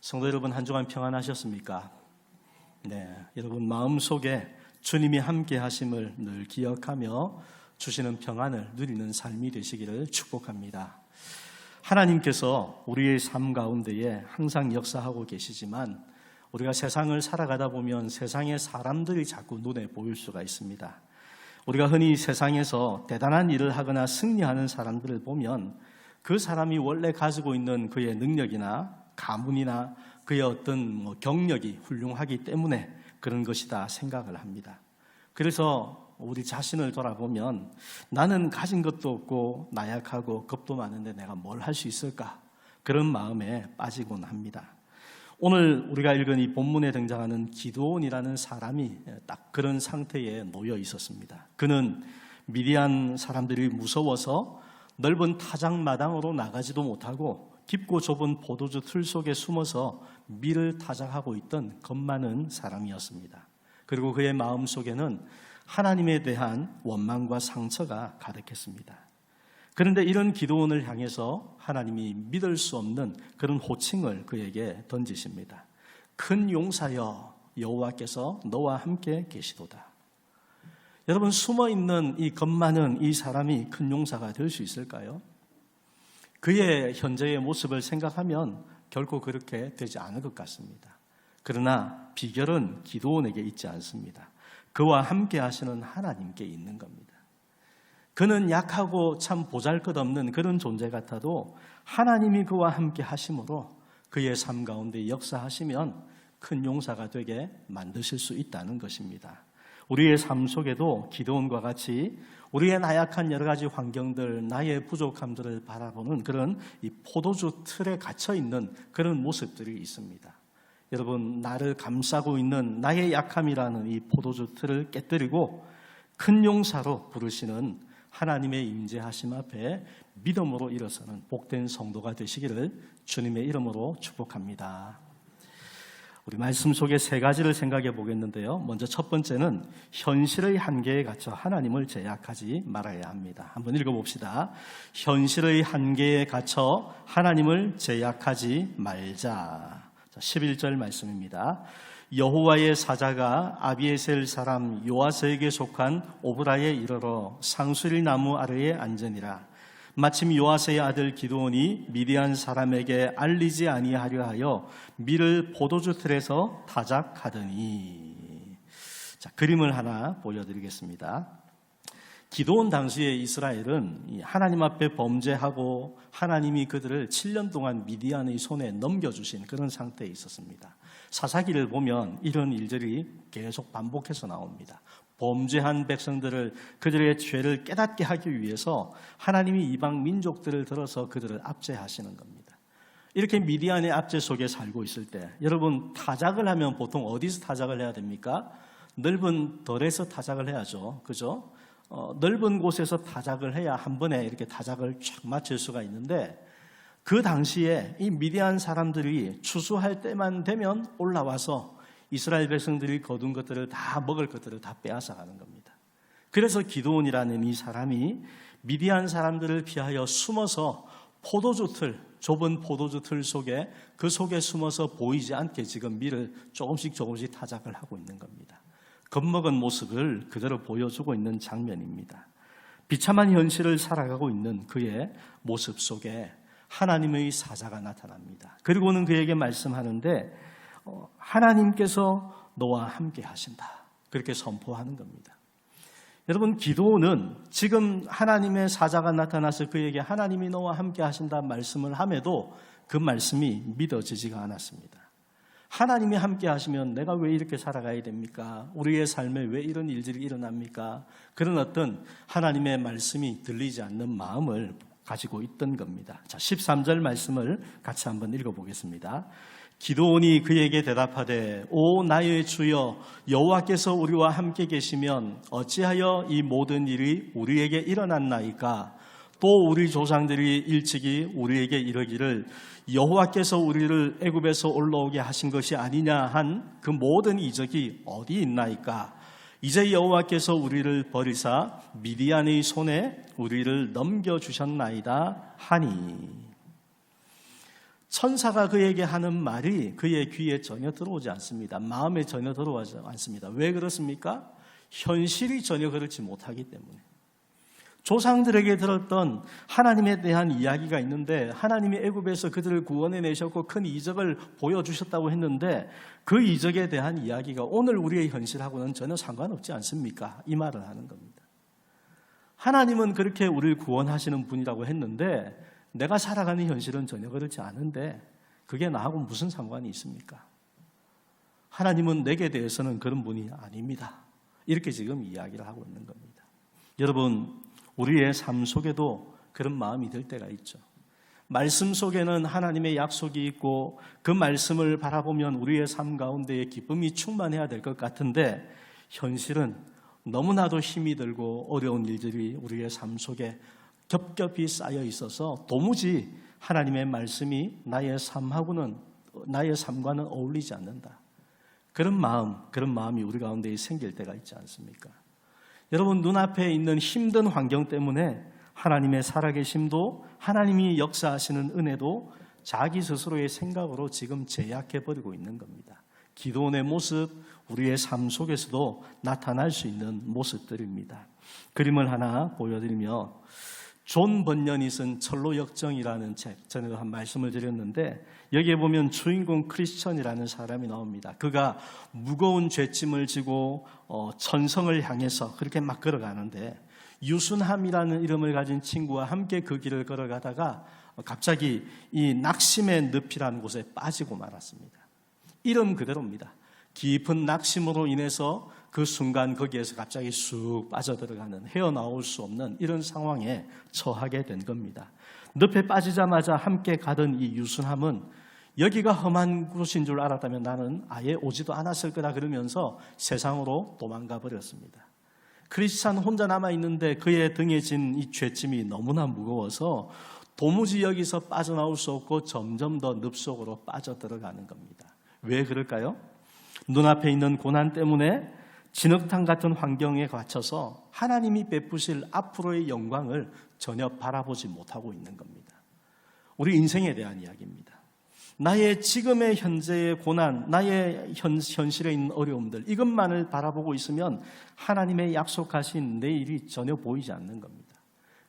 성도 여러분, 한 주간 평안하셨습니까? 네, 여러분 마음속에 주님이 함께 하심을 늘 기억하며 주시는 평안을 누리는 삶이 되시기를 축복합니다. 하나님께서 우리의 삶 가운데에 항상 역사하고 계시지만 우리가 세상을 살아가다 보면 세상의 사람들이 자꾸 눈에 보일 수가 있습니다. 우리가 흔히 세상에서 대단한 일을 하거나 승리하는 사람들을 보면 그 사람이 원래 가지고 있는 그의 능력이나 가문이나 그의 어떤 경력이 훌륭하기 때문에 그런 것이다 생각을 합니다. 그래서 우리 자신을 돌아보면 나는 가진 것도 없고 나약하고 겁도 많은데 내가 뭘 할 수 있을까? 그런 마음에 빠지곤 합니다. 오늘 우리가 읽은 이 본문에 등장하는 기드온이라는 사람이 딱 그런 상태에 놓여 있었습니다. 그는 미디안 사람들이 무서워서 넓은 타작마당으로 나가지도 못하고 깊고 좁은 포도주 틀 속에 숨어서 밀을 타작하고 있던 겁 많은 사람이었습니다. 그리고 그의 마음속에는 하나님에 대한 원망과 상처가 가득했습니다. 그런데 이런 기드온을 향해서 하나님이 믿을 수 없는 그런 호칭을 그에게 던지십니다. 큰 용사여, 여호와께서 너와 함께 계시도다. 여러분, 숨어있는 이 겁 많은 이 사람이 큰 용사가 될 수 있을까요? 그의 현재의 모습을 생각하면 결코 그렇게 되지 않을 것 같습니다. 그러나 비결은 기드온에게 있지 않습니다. 그와 함께 하시는 하나님께 있는 겁니다. 그는 약하고 참 보잘것없는 그런 존재 같아도 하나님이 그와 함께 하심으로 그의 삶 가운데 역사하시면 큰 용사가 되게 만드실 수 있다는 것입니다. 우리의 삶 속에도 기드온과 같이 우리의 나약한 여러 가지 환경들, 나의 부족함들을 바라보는 그런 이 포도주 틀에 갇혀 있는 그런 모습들이 있습니다. 여러분, 나를 감싸고 있는 나의 약함이라는 이 포도주 틀을 깨뜨리고 큰 용사로 부르시는 하나님의 임재하심 앞에 믿음으로 일어서는 복된 성도가 되시기를 주님의 이름으로 축복합니다. 우리 말씀 속에 세 가지를 생각해 보겠는데요. 먼저 첫 번째는 현실의 한계에 갇혀 하나님을 제약하지 말아야 합니다. 한번 읽어봅시다. 현실의 한계에 갇혀 하나님을 제약하지 말자. 11절 말씀입니다. 여호와의 사자가 아비에셀 사람 요아스에게 속한 오브라에 이르러 상수리 나무 아래에 앉으니라. 마침 요아스의 아들 기드온이 미디안 사람에게 알리지 아니하려 하여 밀을 포도주 틀에서 타작하더니. 자, 그림을 하나 보여드리겠습니다. 기드온 당시의 이스라엘은 하나님 앞에 범죄하고 하나님이 그들을 7년 동안 미디안의 손에 넘겨주신 그런 상태에 있었습니다. 사사기를 보면 이런 일들이 계속 반복해서 나옵니다. 범죄한 백성들을, 그들의 죄를 깨닫게 하기 위해서 하나님이 이방 민족들을 들어서 그들을 압제하시는 겁니다. 이렇게 미디안의 압제 속에 살고 있을 때 여러분, 타작을 하면 보통 어디서 타작을 해야 됩니까? 넓은 덜에서 타작을 해야죠. 그죠? 넓은 곳에서 타작을 해야 한 번에 이렇게 타작을 쫙 맞출 수가 있는데, 그 당시에 이 미디안 사람들이 추수할 때만 되면 올라와서 이스라엘 백성들이 거둔 것들을 다 먹을 것들을 다 빼앗아가는 겁니다. 그래서 기드온이라는 이 사람이 미디안 사람들을 피하여 숨어서 포도주 틀, 좁은 포도주 틀 속에, 그 속에 숨어서 보이지 않게 지금 밀을 조금씩 타작을 하고 있는 겁니다. 겁먹은 모습을 그대로 보여주고 있는 장면입니다. 비참한 현실을 살아가고 있는 그의 모습 속에 하나님의 사자가 나타납니다. 그리고는 그에게 말씀하는데 하나님께서 너와 함께 하신다, 그렇게 선포하는 겁니다. 여러분, 기드온은 지금 하나님의 사자가 나타나서 그에게 하나님이 너와 함께 하신다 말씀을 함에도 그 말씀이 믿어지지가 않았습니다. 하나님이 함께 하시면 내가 왜 이렇게 살아가야 됩니까? 우리의 삶에 왜 이런 일들이 일어납니까? 그런 어떤 하나님의 말씀이 들리지 않는 마음을 가지고 있던 겁니다. 자, 13절 말씀을 같이 한번 읽어보겠습니다. 기드온이 그에게 대답하되 오 나의 주여, 여호와께서 우리와 함께 계시면 어찌하여 이 모든 일이 우리에게 일어났나이까? 또 우리 조상들이 일찍이 우리에게 이르기를 여호와께서 우리를 애굽에서 올라오게 하신 것이 아니냐 한 그 모든 이적이 어디 있나이까? 이제 여호와께서 우리를 버리사 미디안의 손에 우리를 넘겨주셨나이다 하니. 천사가 그에게 하는 말이 그의 귀에 전혀 들어오지 않습니다. 마음에 전혀 들어오지 않습니다. 왜 그렇습니까? 현실이 전혀 그렇지 못하기 때문에. 조상들에게 들었던 하나님에 대한 이야기가 있는데 하나님이 애굽에서 그들을 구원해내셨고 큰 이적을 보여주셨다고 했는데 그 이적에 대한 이야기가 오늘 우리의 현실하고는 전혀 상관없지 않습니까? 이 말을 하는 겁니다. 하나님은 그렇게 우리를 구원하시는 분이라고 했는데 내가 살아가는 현실은 전혀 그렇지 않은데 그게 나하고 무슨 상관이 있습니까? 하나님은 내게 대해서는 그런 분이 아닙니다. 이렇게 지금 이야기를 하고 있는 겁니다. 여러분, 우리의 삶 속에도 그런 마음이 들 때가 있죠. 말씀 속에는 하나님의 약속이 있고 그 말씀을 바라보면 우리의 삶 가운데에 기쁨이 충만해야 될 것 같은데 현실은 너무나도 힘이 들고 어려운 일들이 우리의 삶 속에 겹겹이 쌓여 있어서 도무지 하나님의 말씀이 나의 삶과는 어울리지 않는다. 그런 마음이 우리 가운데 생길 때가 있지 않습니까? 여러분, 눈앞에 있는 힘든 환경 때문에 하나님의 살아계심도 하나님이 역사하시는 은혜도 자기 스스로의 생각으로 지금 제약해버리고 있는 겁니다. 기도원의 모습, 우리의 삶 속에서도 나타날 수 있는 모습들입니다. 그림을 하나 보여드리며 존 번연이 쓴 철로 역정이라는 책, 전에도 한 말씀을 드렸는데 여기에 보면 주인공 크리스천이라는 사람이 나옵니다. 그가 무거운 죄짐을 지고 천성을 향해서 그렇게 막 걸어가는데 유순함이라는 이름을 가진 친구와 함께 그 길을 걸어가다가 갑자기 이 낙심의 늪이라는 곳에 빠지고 말았습니다. 이름 그대로입니다. 깊은 낙심으로 인해서 그 순간 거기에서 갑자기 쑥 빠져들어가는, 헤어나올 수 없는 이런 상황에 처하게 된 겁니다. 늪에 빠지자마자 함께 가던 이 유순함은 여기가 험한 곳인 줄 알았다면 나는 아예 오지도 않았을 거다 그러면서 세상으로 도망가 버렸습니다. 크리스찬 혼자 남아있는데 그의 등에 진 이 죄짐이 너무나 무거워서 도무지 여기서 빠져나올 수 없고 점점 더 늪속으로 빠져들어가는 겁니다. 왜 그럴까요? 눈앞에 있는 고난 때문에 진흙탕 같은 환경에 갇혀서 하나님이 베푸실 앞으로의 영광을 전혀 바라보지 못하고 있는 겁니다. 우리 인생에 대한 이야기입니다. 나의 지금의 현재의 고난, 나의 현실에 있는 어려움들, 이것만을 바라보고 있으면 하나님의 약속하신 내일이 전혀 보이지 않는 겁니다.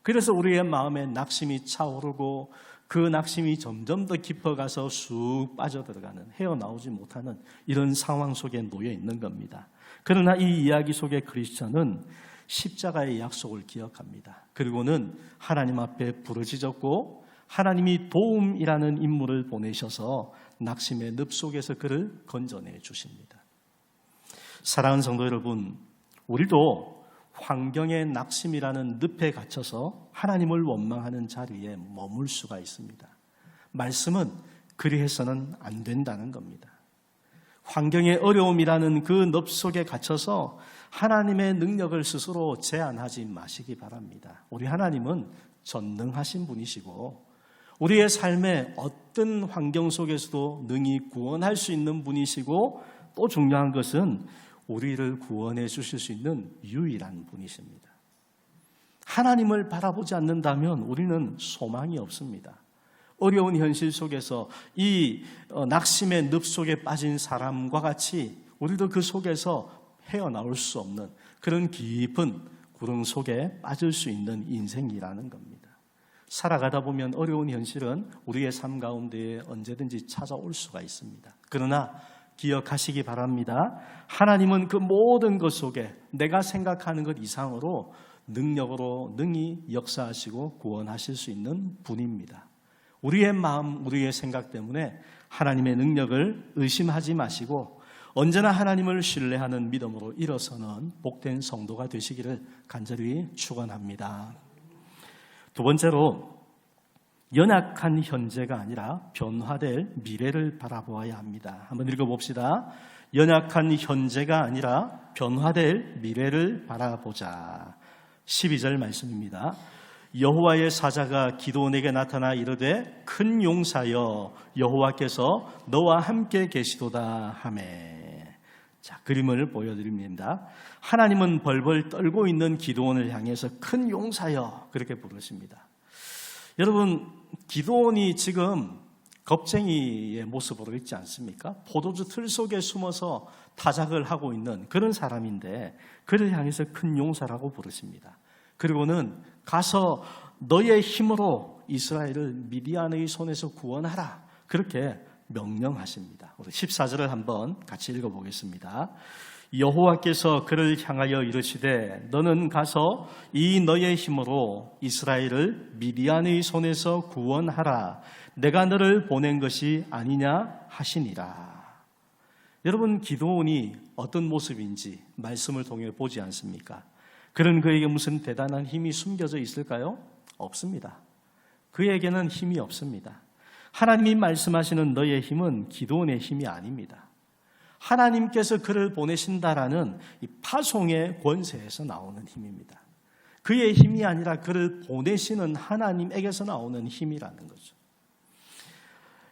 그래서 우리의 마음에 낙심이 차오르고 그 낙심이 점점 더 깊어가서 쑥 빠져들어가는, 헤어나오지 못하는 이런 상황 속에 놓여 있는 겁니다. 그러나 이 이야기 속의 크리스천은 십자가의 약속을 기억합니다. 그리고는 하나님 앞에 부르짖었고 하나님이 도움이라는 인물을 보내셔서 낙심의 늪 속에서 그를 건져내 주십니다. 사랑하는 성도 여러분, 우리도 환경의 낙심이라는 늪에 갇혀서 하나님을 원망하는 자리에 머물 수가 있습니다. 말씀은 그리 해서는 안 된다는 겁니다. 환경의 어려움이라는 그 늪 속에 갇혀서 하나님의 능력을 스스로 제한하지 마시기 바랍니다. 우리 하나님은 전능하신 분이시고 우리의 삶의 어떤 환경 속에서도 능히 구원할 수 있는 분이시고 또 중요한 것은 우리를 구원해 주실 수 있는 유일한 분이십니다. 하나님을 바라보지 않는다면 우리는 소망이 없습니다. 어려운 현실 속에서 이 낙심의 늪 속에 빠진 사람과 같이 우리도 그 속에서 헤어나올 수 없는 그런 깊은 구름 속에 빠질 수 있는 인생이라는 겁니다. 살아가다 보면 어려운 현실은 우리의 삶 가운데에 언제든지 찾아올 수가 있습니다. 그러나 기억하시기 바랍니다. 하나님은 그 모든 것 속에 내가 생각하는 것 이상으로 능력으로 능히 역사하시고 구원하실 수 있는 분입니다. 우리의 마음, 우리의 생각 때문에 하나님의 능력을 의심하지 마시고 언제나 하나님을 신뢰하는 믿음으로 일어서는 복된 성도가 되시기를 간절히 축원합니다. 두 번째로 연약한 현재가 아니라 변화될 미래를 바라보아야 합니다. 한번 읽어봅시다. 연약한 현재가 아니라 변화될 미래를 바라보자. 12절 말씀입니다. 여호와의 사자가 기드온에게 나타나 이르되 큰 용사여 여호와께서 너와 함께 계시도다 하매. 자, 그림을 보여드립니다. 하나님은 벌벌 떨고 있는 기드온을 향해서 큰 용사여 그렇게 부르십니다. 여러분, 기드온이 지금 겁쟁이의 모습으로 있지 않습니까? 포도주 틀 속에 숨어서 타작을 하고 있는 그런 사람인데 그를 향해서 큰 용사라고 부르십니다. 그리고는 가서 너의 힘으로 이스라엘을 미디안의 손에서 구원하라, 그렇게 명령하십니다. 우리 14절을 한번 같이 읽어보겠습니다. 여호와께서 그를 향하여 이르시되 너는 가서 이 너의 힘으로 이스라엘을 미디안의 손에서 구원하라, 내가 너를 보낸 것이 아니냐 하시니라. 여러분, 기드온이 어떤 모습인지 말씀을 통해 보지 않습니까? 그런 그에게 무슨 대단한 힘이 숨겨져 있을까요? 없습니다. 그에게는 힘이 없습니다. 하나님이 말씀하시는 너의 힘은 기드온의 힘이 아닙니다. 하나님께서 그를 보내신다라는 이 파송의 권세에서 나오는 힘입니다. 그의 힘이 아니라 그를 보내시는 하나님에게서 나오는 힘이라는 거죠.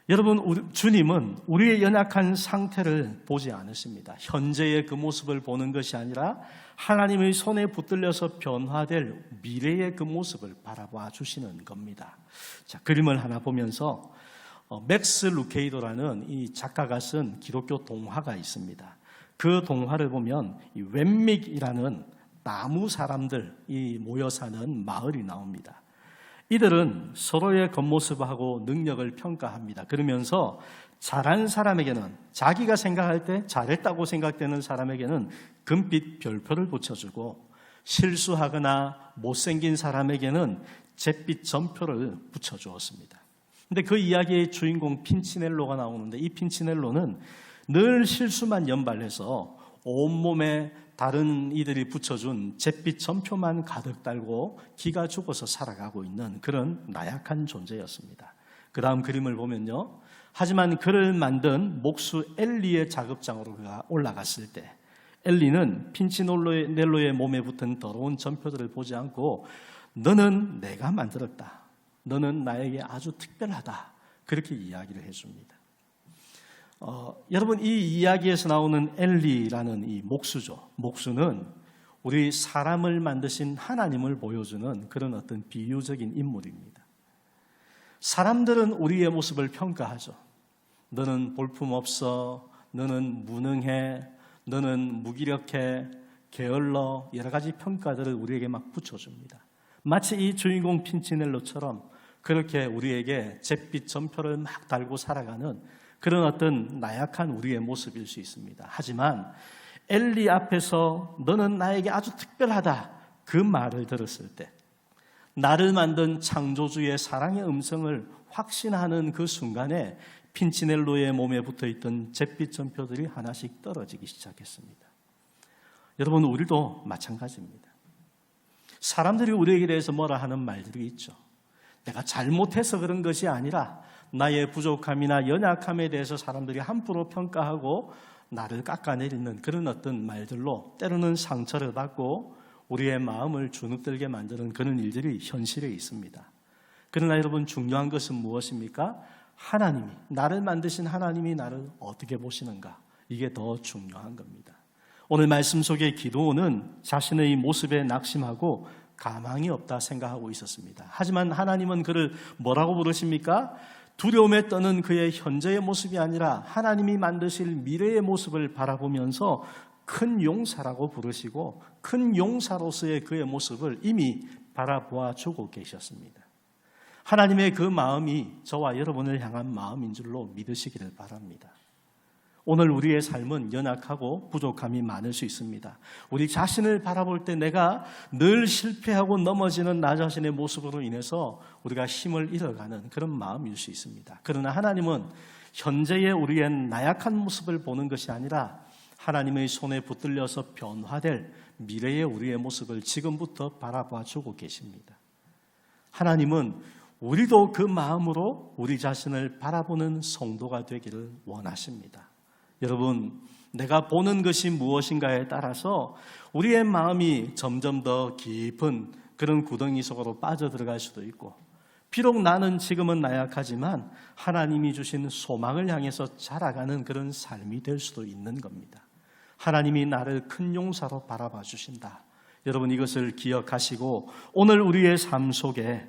여러분, 주님은 우리의 연약한 상태를 보지 않으십니다. 현재의 그 모습을 보는 것이 아니라 하나님의 손에 붙들려서 변화될 미래의 그 모습을 바라봐 주시는 겁니다. 자, 그림을 하나 보면서 맥스 루케이도라는 이 작가가 쓴 기독교 동화가 있습니다. 그 동화를 보면 이 웸믹이라는 나무 사람들이 모여 사는 마을이 나옵니다. 이들은 서로의 겉모습하고 능력을 평가합니다. 그러면서 잘한 사람에게는, 자기가 생각할 때 잘했다고 생각되는 사람에게는 금빛 별표를 붙여주고, 실수하거나 못생긴 사람에게는 잿빛 점표를 붙여주었습니다. 근데 그 이야기의 주인공 핀치넬로가 나오는데, 이 핀치넬로는 늘 실수만 연발해서 온몸에 다른 이들이 붙여준 잿빛 점표만 가득 달고 기가 죽어서 살아가고 있는 그런 나약한 존재였습니다. 그 다음 그림을 보면요, 하지만 그를 만든 목수 엘리의 작업장으로 그가 올라갔을 때 엘리는 핀치넬로의 몸에 붙은 더러운 점표들을 보지 않고 너는 내가 만들었다, 너는 나에게 아주 특별하다, 그렇게 이야기를 해줍니다. 여러분, 이 이야기에서 나오는 엘리라는 이 목수죠. 목수는 우리 사람을 만드신 하나님을 보여주는 그런 어떤 비유적인 인물입니다. 사람들은 우리의 모습을 평가하죠. 너는 볼품없어, 너는 무능해, 너는 무기력해, 게을러, 여러 가지 평가들을 우리에게 막 붙여줍니다. 마치 이 주인공 핀치넬로처럼 그렇게 우리에게 잿빛 점표를 막 달고 살아가는 그런 어떤 나약한 우리의 모습일 수 있습니다. 하지만 엘리 앞에서 너는 나에게 아주 특별하다, 그 말을 들었을 때, 나를 만든 창조주의 사랑의 음성을 확신하는 그 순간에 핀치넬로의 몸에 붙어있던 잿빛 점표들이 하나씩 떨어지기 시작했습니다. 여러분, 우리도 마찬가지입니다. 사람들이 우리에게 대해서 뭐라 하는 말들이 있죠. 내가 잘못해서 그런 것이 아니라 나의 부족함이나 연약함에 대해서 사람들이 함부로 평가하고 나를 깎아내리는 그런 어떤 말들로 때로는 상처를 받고 우리의 마음을 주눅들게 만드는 그런 일들이 현실에 있습니다. 그러나 여러분, 중요한 것은 무엇입니까? 하나님이, 나를 만드신 하나님이 나를 어떻게 보시는가, 이게 더 중요한 겁니다. 오늘 말씀 속에 기드온은 자신의 모습에 낙심하고 가망이 없다 생각하고 있었습니다. 하지만 하나님은 그를 뭐라고 부르십니까? 두려움에 떠는 그의 현재의 모습이 아니라 하나님이 만드실 미래의 모습을 바라보면서 큰 용사라고 부르시고 큰 용사로서의 그의 모습을 이미 바라보아 주고 계셨습니다. 하나님의 그 마음이 저와 여러분을 향한 마음인 줄로 믿으시기를 바랍니다. 오늘 우리의 삶은 연약하고 부족함이 많을 수 있습니다. 우리 자신을 바라볼 때 내가 늘 실패하고 넘어지는 나 자신의 모습으로 인해서 우리가 힘을 잃어가는 그런 마음일 수 있습니다. 그러나 하나님은 현재의 우리의 나약한 모습을 보는 것이 아니라 하나님의 손에 붙들려서 변화될 미래의 우리의 모습을 지금부터 바라봐 주고 계십니다. 하나님은 우리도 그 마음으로 우리 자신을 바라보는 성도가 되기를 원하십니다. 여러분, 내가 보는 것이 무엇인가에 따라서 우리의 마음이 점점 더 깊은 그런 구덩이 속으로 빠져들어갈 수도 있고, 비록 나는 지금은 나약하지만 하나님이 주신 소망을 향해서 자라가는 그런 삶이 될 수도 있는 겁니다. 하나님이 나를 큰 용사로 바라봐 주신다. 여러분, 이것을 기억하시고 오늘 우리의 삶 속에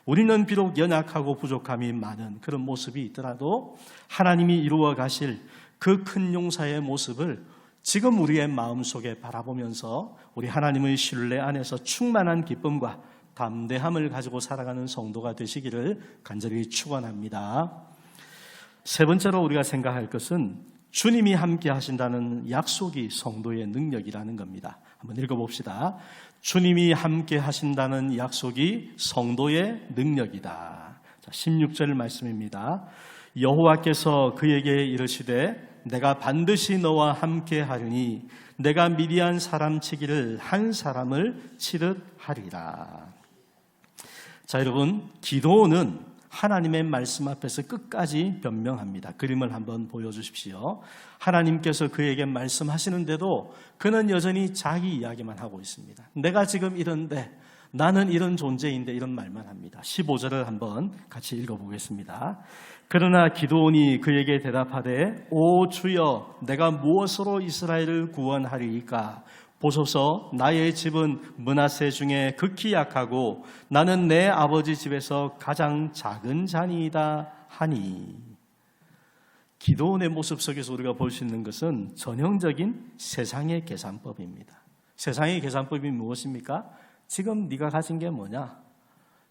우리는 비록 연약하고 부족함이 많은 그런 모습이 있더라도 하나님이 이루어 가실 그 큰 용사의 모습을 지금 우리의 마음속에 바라보면서 우리 하나님의 신뢰 안에서 충만한 기쁨과 담대함을 가지고 살아가는 성도가 되시기를 간절히 축원합니다. 세 번째로 우리가 생각할 것은 주님이 함께 하신다는 약속이 성도의 능력이라는 겁니다. 한번 읽어봅시다. 주님이 함께 하신다는 약속이 성도의 능력이다. 16절 말씀입니다. 여호와께서 그에게 이르시되 내가 반드시 너와 함께 하리니 내가 미디안 사람 치기를 한 사람을 치듯 하리라. 자, 여러분, 기도는 하나님의 말씀 앞에서 끝까지 변명합니다. 그림을 한번 보여주십시오. 하나님께서 그에게 말씀하시는데도 그는 여전히 자기 이야기만 하고 있습니다. 내가 지금 이런데, 나는 이런 존재인데, 이런 말만 합니다. 15절을 한번 같이 읽어보겠습니다. 그러나 기드온이 그에게 대답하되 오 주여, 내가 무엇으로 이스라엘을 구원하리이까? 보소서, 나의 집은 므낫세 중에 극히 약하고 나는 내 아버지 집에서 가장 작은 자니이다 하니. 기드온의 모습 속에서 우리가 볼 수 있는 것은 전형적인 세상의 계산법입니다. 세상의 계산법이 무엇입니까? 지금 네가 가진 게 뭐냐?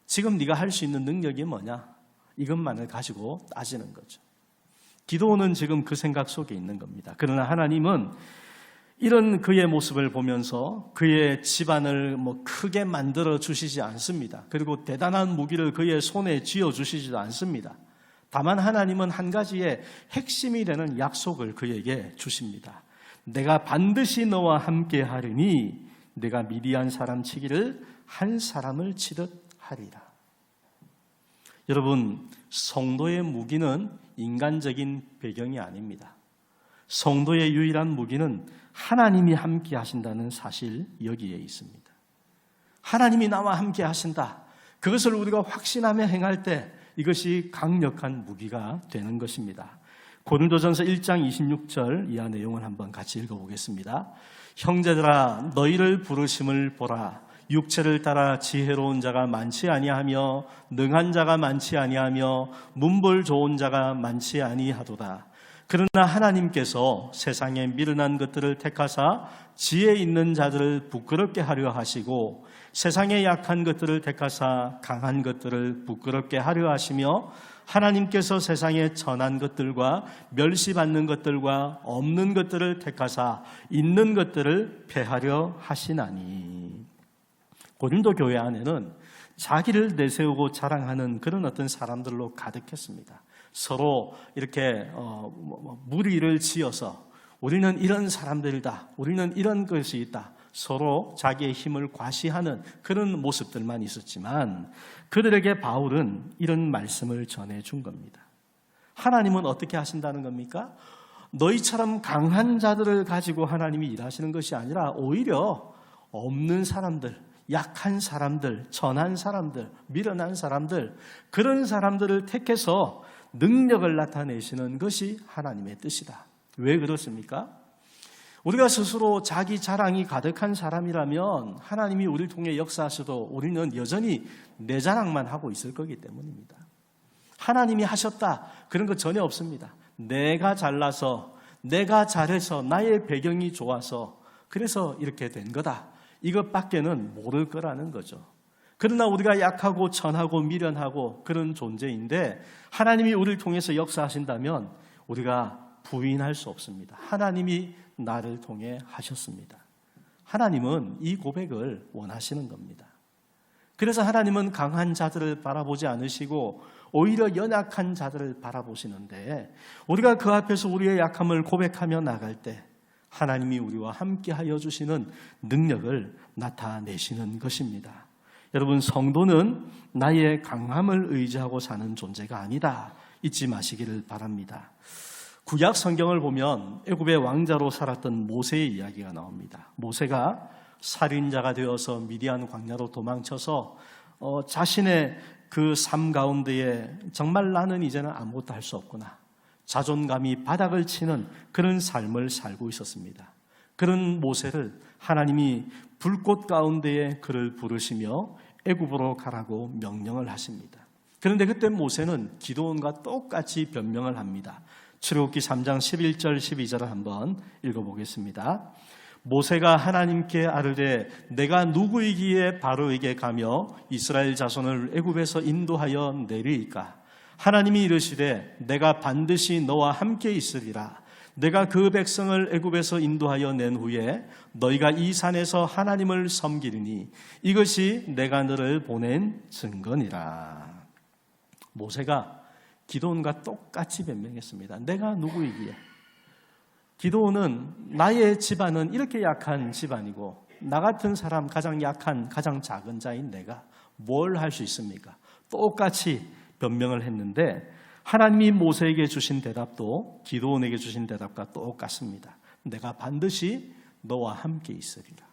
지금 네가 할 수 있는 능력이 뭐냐? 이것만을 가지고 따지는 거죠. 기드온은 지금 그 생각 속에 있는 겁니다. 그러나 하나님은 이런 그의 모습을 보면서 그의 집안을 크게 만들어 주시지 않습니다. 그리고 대단한 무기를 그의 손에 쥐어 주시지도 않습니다. 다만 하나님은 한 가지의 핵심이 되는 약속을 그에게 주십니다. 내가 반드시 너와 함께 하리니 내가 미디안 사람 치기를 한 사람을 치듯 하리라. 여러분, 성도의 무기는 인간적인 배경이 아닙니다. 성도의 유일한 무기는 하나님이 함께 하신다는 사실, 여기에 있습니다. 하나님이 나와 함께 하신다. 그것을 우리가 확신하며 행할 때 이것이 강력한 무기가 되는 것입니다. 고린도전서 1장 26절 이하 내용을 한번 같이 읽어보겠습니다. 형제들아, 너희를 부르심을 보라. 육체를 따라 지혜로운 자가 많지 아니하며 능한 자가 많지 아니하며 문벌 좋은 자가 많지 아니하도다. 그러나 하나님께서 세상에 미련한 것들을 택하사 지혜 있는 자들을 부끄럽게 하려 하시고 세상에 약한 것들을 택하사 강한 것들을 부끄럽게 하려 하시며 하나님께서 세상에 전한 것들과 멸시받는 것들과 없는 것들을 택하사 있는 것들을 폐하려 하시나니. 고린도 교회 안에는 자기를 내세우고 자랑하는 그런 어떤 사람들로 가득했습니다. 서로 이렇게 무리를 지어서 우리는 이런 사람들이다, 우리는 이런 것이 있다, 서로 자기의 힘을 과시하는 그런 모습들만 있었지만 그들에게 바울은 이런 말씀을 전해준 겁니다. 하나님은 어떻게 하신다는 겁니까? 너희처럼 강한 자들을 가지고 하나님이 일하시는 것이 아니라 오히려 없는 사람들, 약한 사람들, 전한 사람들, 미련한 사람들, 그런 사람들을 택해서 능력을 나타내시는 것이 하나님의 뜻이다. 왜 그렇습니까? 우리가 스스로 자기 자랑이 가득한 사람이라면 하나님이 우리를 통해 역사하셔도 우리는 여전히 내 자랑만 하고 있을 거기 때문입니다. 하나님이 하셨다, 그런 거 전혀 없습니다. 내가 잘나서, 내가 잘해서, 나의 배경이 좋아서 그래서 이렇게 된 거다, 이것밖에는 모를 거라는 거죠. 그러나 우리가 약하고 천하고 미련하고 그런 존재인데 하나님이 우리를 통해서 역사하신다면 우리가 부인할 수 없습니다. 하나님이 나를 통해 하셨습니다. 하나님은 이 고백을 원하시는 겁니다. 그래서 하나님은 강한 자들을 바라보지 않으시고 오히려 연약한 자들을 바라보시는데 우리가 그 앞에서 우리의 약함을 고백하며 나갈 때 하나님이 우리와 함께하여 주시는 능력을 나타내시는 것입니다. 여러분, 성도는 나의 강함을 의지하고 사는 존재가 아니다, 잊지 마시기를 바랍니다. 구약 성경을 보면 애굽의 왕자로 살았던 모세의 이야기가 나옵니다. 모세가 살인자가 되어서 미디안 광야로 도망쳐서 자신의 그 삶 가운데에 정말 나는 이제는 아무것도 할 수 없구나, 자존감이 바닥을 치는 그런 삶을 살고 있었습니다. 그런 모세를 하나님이 불꽃 가운데에 그를 부르시며 애굽으로 가라고 명령을 하십니다. 그런데 그때 모세는 기드온과 똑같이 변명을 합니다. 출애굽기 3장 11절 12절을 한번 읽어보겠습니다. 모세가 하나님께 아뢰되 내가 누구이기에 바로에게 가며 이스라엘 자손을 애굽에서 인도하여 내리이까? 하나님이 이르시되 내가 반드시 너와 함께 있으리라. 내가 그 백성을 애굽에서 인도하여 낸 후에 너희가 이 산에서 하나님을 섬기리니 이것이 내가 너를 보낸 증거니라. 모세가 기드온과 똑같이 변명했습니다. 내가 누구이기에? 기드온은 나의 집안은 이렇게 약한 집안이고 나 같은 사람 가장 약한 가장 작은 자인 내가 뭘 할 수 있습니까? 똑같이 변명을 했는데 하나님이 모세에게 주신 대답도 기드온에게 주신 대답과 똑같습니다. 내가 반드시 너와 함께 있으리라.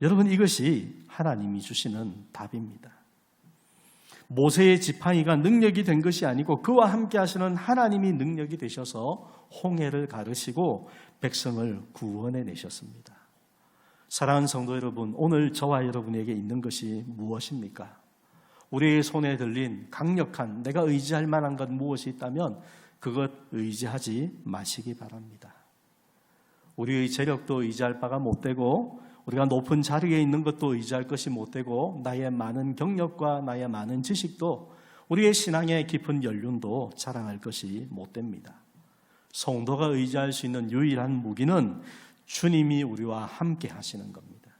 여러분, 이것이 하나님이 주시는 답입니다. 모세의 지팡이가 능력이 된 것이 아니고 그와 함께 하시는 하나님이 능력이 되셔서 홍해를 가르시고 백성을 구원해 내셨습니다. 사랑하는 성도 여러분, 오늘 저와 여러분에게 있는 것이 무엇입니까? 우리의 손에 들린 강력한 내가 의지할 만한 것 무엇이 있다면 그것 의지하지 마시기 바랍니다. 우리의 재력도 의지할 바가 못 되고 우리가 높은 자리에 있는 것도 의지할 것이 못 되고 나의 많은 경력과 나의 많은 지식도 우리의 신앙의 깊은 연륜도 자랑할 것이 못 됩니다. 성도가 의지할 수 있는 유일한 무기는 주님이 우리와 함께 하시는 겁니다.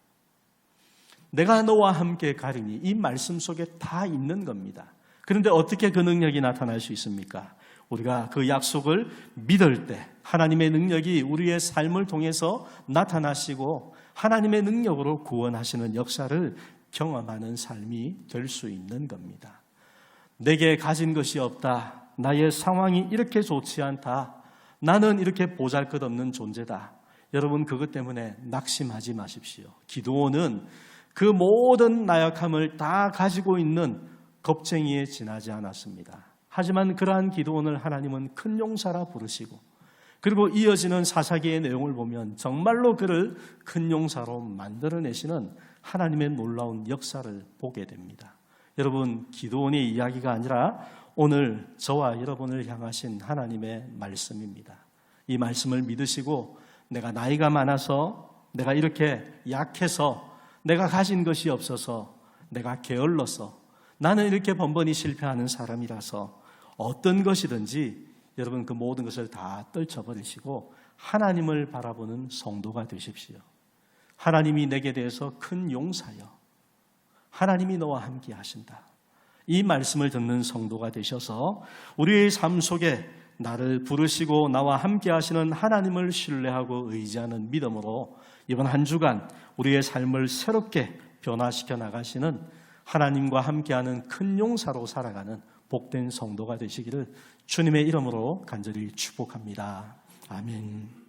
내가 너와 함께 가리니 이 말씀 속에 다 있는 겁니다. 그런데 어떻게 그 능력이 나타날 수 있습니까? 우리가 그 약속을 믿을 때 하나님의 능력이 우리의 삶을 통해서 나타나시고 하나님의 능력으로 구원하시는 역사를 경험하는 삶이 될 수 있는 겁니다. 내게 가진 것이 없다. 나의 상황이 이렇게 좋지 않다. 나는 이렇게 보잘것없는 존재다. 여러분, 그것 때문에 낙심하지 마십시오. 기드온은 그 모든 나약함을 다 가지고 있는 겁쟁이에 지나지 않았습니다. 하지만 그러한 기드온을 하나님은 큰 용사라 부르시고 그리고 이어지는 사사기의 내용을 보면 정말로 그를 큰 용사로 만들어내시는 하나님의 놀라운 역사를 보게 됩니다. 여러분, 기드온의 이야기가 아니라 오늘 저와 여러분을 향하신 하나님의 말씀입니다. 이 말씀을 믿으시고 내가 나이가 많아서 내가 이렇게 약해서 내가 가진 것이 없어서 내가 게을러서 나는 이렇게 번번이 실패하는 사람이라서 어떤 것이든지 여러분 그 모든 것을 다 떨쳐버리시고 하나님을 바라보는 성도가 되십시오. 하나님이 내게 대해서 큰 용사여. 하나님이 너와 함께 하신다. 이 말씀을 듣는 성도가 되셔서 우리의 삶 속에 나를 부르시고 나와 함께 하시는 하나님을 신뢰하고 의지하는 믿음으로 이번 한 주간 우리의 삶을 새롭게 변화시켜 나가시는 하나님과 함께하는 큰 용사로 살아가는 복된 성도가 되시기를 주님의 이름으로 간절히 축복합니다. 아멘.